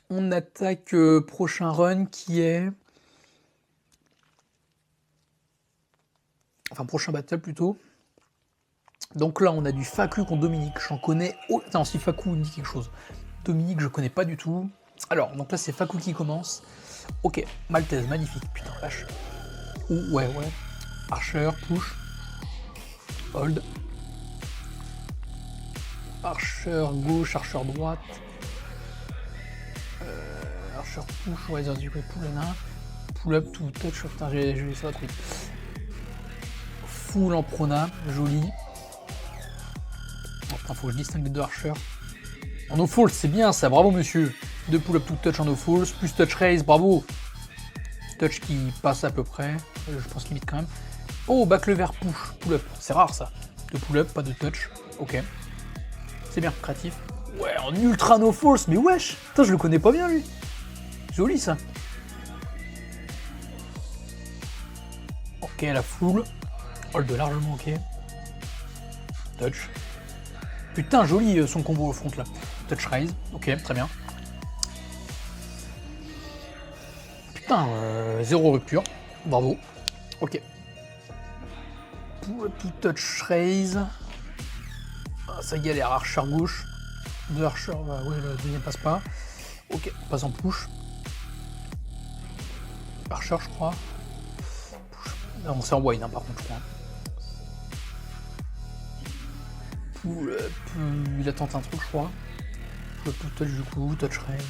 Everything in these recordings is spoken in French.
On attaque prochain run qui est... Enfin, prochain battle plutôt. Donc là, on a du Faku contre Dominique. J'en connais... Oh, attends, si Faku me dit quelque chose. Dominique, je connais pas du tout. Alors, donc là, c'est Faku qui commence. Ok, Maltese, magnifique. Putain, vache. Ouh, ouais. Archer, push. Hold. Archer gauche, Archer droite. Archer push, ouais, du coup, pull là. Pull up, tout touch. Putain, j'ai vu ça trop vite. Full en prona, joli. Oh, putain, faut que je distingue les deux Archers. En no falls, c'est bien ça, bravo monsieur. 2 pull up, tout touch en no falls, plus touch raise, bravo. Touch qui passe à peu près, je pense qu'il limite quand même. Oh, back lever push, pull up, c'est rare ça. 2 pull up, pas de touch, ok. C'est bien, créatif. Ouais, en ultra no falls, mais wesh. Putain, je le connais pas bien lui. Joli ça. Ok, la full. Hold largement, ok. Touch. Putain, joli son combo au front là. Touch raise, ok, très bien. Putain, 0 rupture, bravo. Ok. Tout touch raise. Ah, ça galère, Archer gauche. 2 Archer, ouais, le deuxième passe pas. Ok, passe en push. Archer, je crois. Push. Non, c'est en wide, hein, par contre, je crois. Pull up, il a tenté un truc, je crois. Pull up, tout touch du coup, touch raise.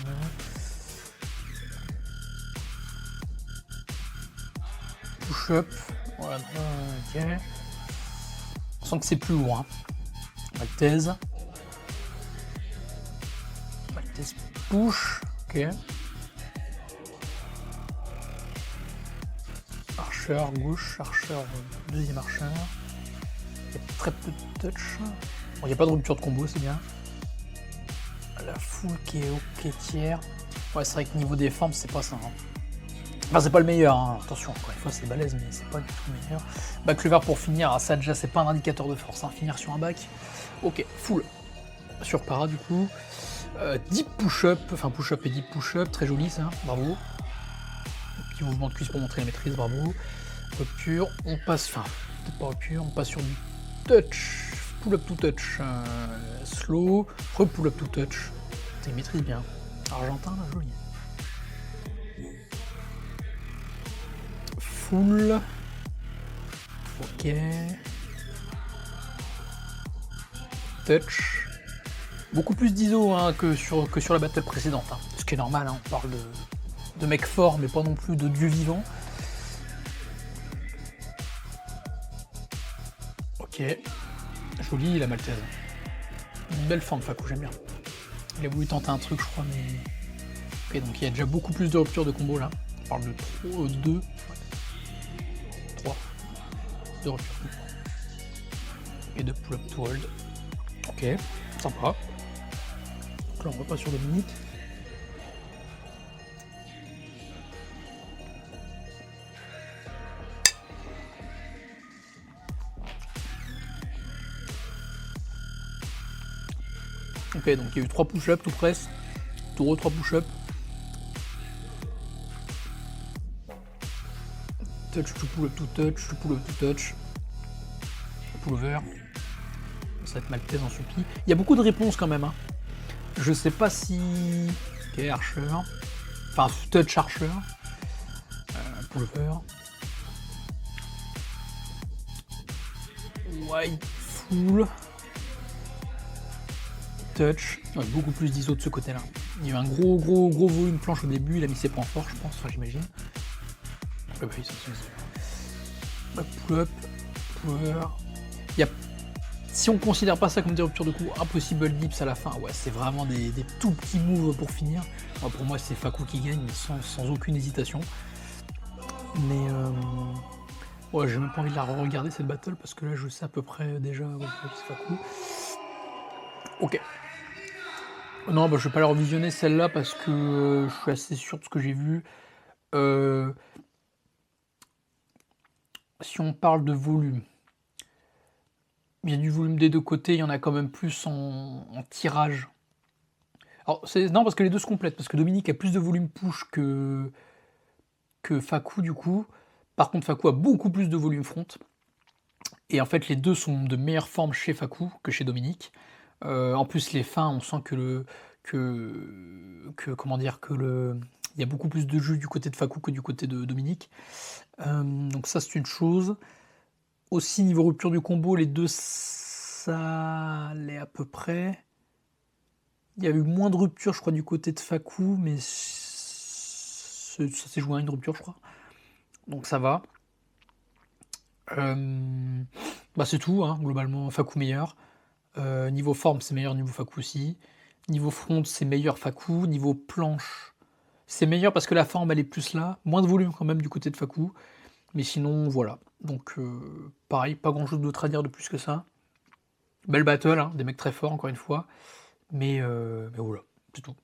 Push up. Voilà, ok. On sent que c'est plus loin. Maltese. Maltese push. Ok. Archer gauche, Archer deuxième Archer. Il y a très peu de touch. Bon, il n'y a pas de rupture de combo, c'est bien. La full qui est ok tiers. Ouais, c'est vrai que niveau des formes, c'est pas ça. Hein. Enfin, c'est pas le meilleur, hein. Attention, encore une fois, c'est balèze, mais c'est pas du tout le meilleur. Back lever pour finir, ça déjà, c'est pas un indicateur de force, hein. Finir sur un back. Ok, full. Sur para, du coup. Deep push-up, enfin push-up et deep push-up, très joli ça, bravo. Petit mouvement de cuisse pour montrer la maîtrise, bravo. Rupture, on passe, enfin, peut-être pas rupture, on passe sur du touch, pull-up to touch, slow, re-pull-up to touch. Il maîtrise bien. Argentin, là, joli. Full. Ok. Touch. Beaucoup plus d'ISO hein, que sur la battle précédente. Hein. Ce qui est normal, hein, on parle de mecs forts, mais pas non plus de dieux vivants. Ok. Joli la Maltese. Une belle forme, Fakou, j'aime bien. Il a voulu tenter un truc, je crois, mais... Ok, donc il y a déjà beaucoup plus de ruptures de combo, là. On parle de 2... 3. 2 ruptures. Et de pull-up to hold. Ok, sympa. Donc là, on repasse sur Dominique. Ok, donc il y a eu 3 push-ups tout presse. Taureau, 3 push-ups. Touch to pull up to touch, to pull up to touch. Pull over. Ça va être Maltese en supplie. Il y a beaucoup de réponses quand même. Hein. Je sais pas si... Ok, Archer. Enfin, touch Archer. Pull over. Wide full. Touch. Ouais, beaucoup plus d'ISO de ce côté-là. Il y a eu un gros volume planche au début. Il a mis ses points forts, je pense. Enfin, j'imagine. Ouais, bah, pull up. Pull over. Il y a... Si on considère pas ça comme des ruptures de coups, impossible dips à la fin, ouais, c'est vraiment des tout petits moves pour finir. Ouais, pour moi, c'est Fakou qui gagne sans aucune hésitation. Mais ouais, j'ai même pas envie de la re-regarder cette battle parce que là, je sais à peu près déjà ouais, c'est Fakou. Ok. Non, bah, je vais pas la revisionner celle-là parce que je suis assez sûr de ce que j'ai vu. Si on parle de volume, il y a du volume des deux côtés, il y en a quand même plus en tirage. Alors, non, parce que les deux se complètent, parce que Dominique a plus de volume push que Fakou, du coup. Par contre, Fakou a beaucoup plus de volume front. Et en fait, les deux sont de meilleure forme chez Fakou que chez Dominique. En plus, les fins, on sent comment dire, il y a beaucoup plus de jus du côté de Fakou que du côté de Dominique. Donc ça, c'est une chose. Aussi, niveau rupture du combo, les deux, ça allait à peu près. Il y a eu moins de rupture, je crois, du côté de Fakou, mais ça s'est joué à une rupture, je crois. Donc ça va. Bah c'est tout, hein, globalement, Fakou meilleur. Niveau forme, c'est meilleur, niveau Fakou aussi. Niveau front, c'est meilleur Fakou. Niveau planche, c'est meilleur parce que la forme, elle est plus là. Moins de volume quand même du côté de Fakou. Mais sinon, voilà. Donc, pareil, pas grand-chose d'autre à dire de plus que ça. Belle battle, hein, des mecs très forts, encore une fois. Mais voilà, c'est tout.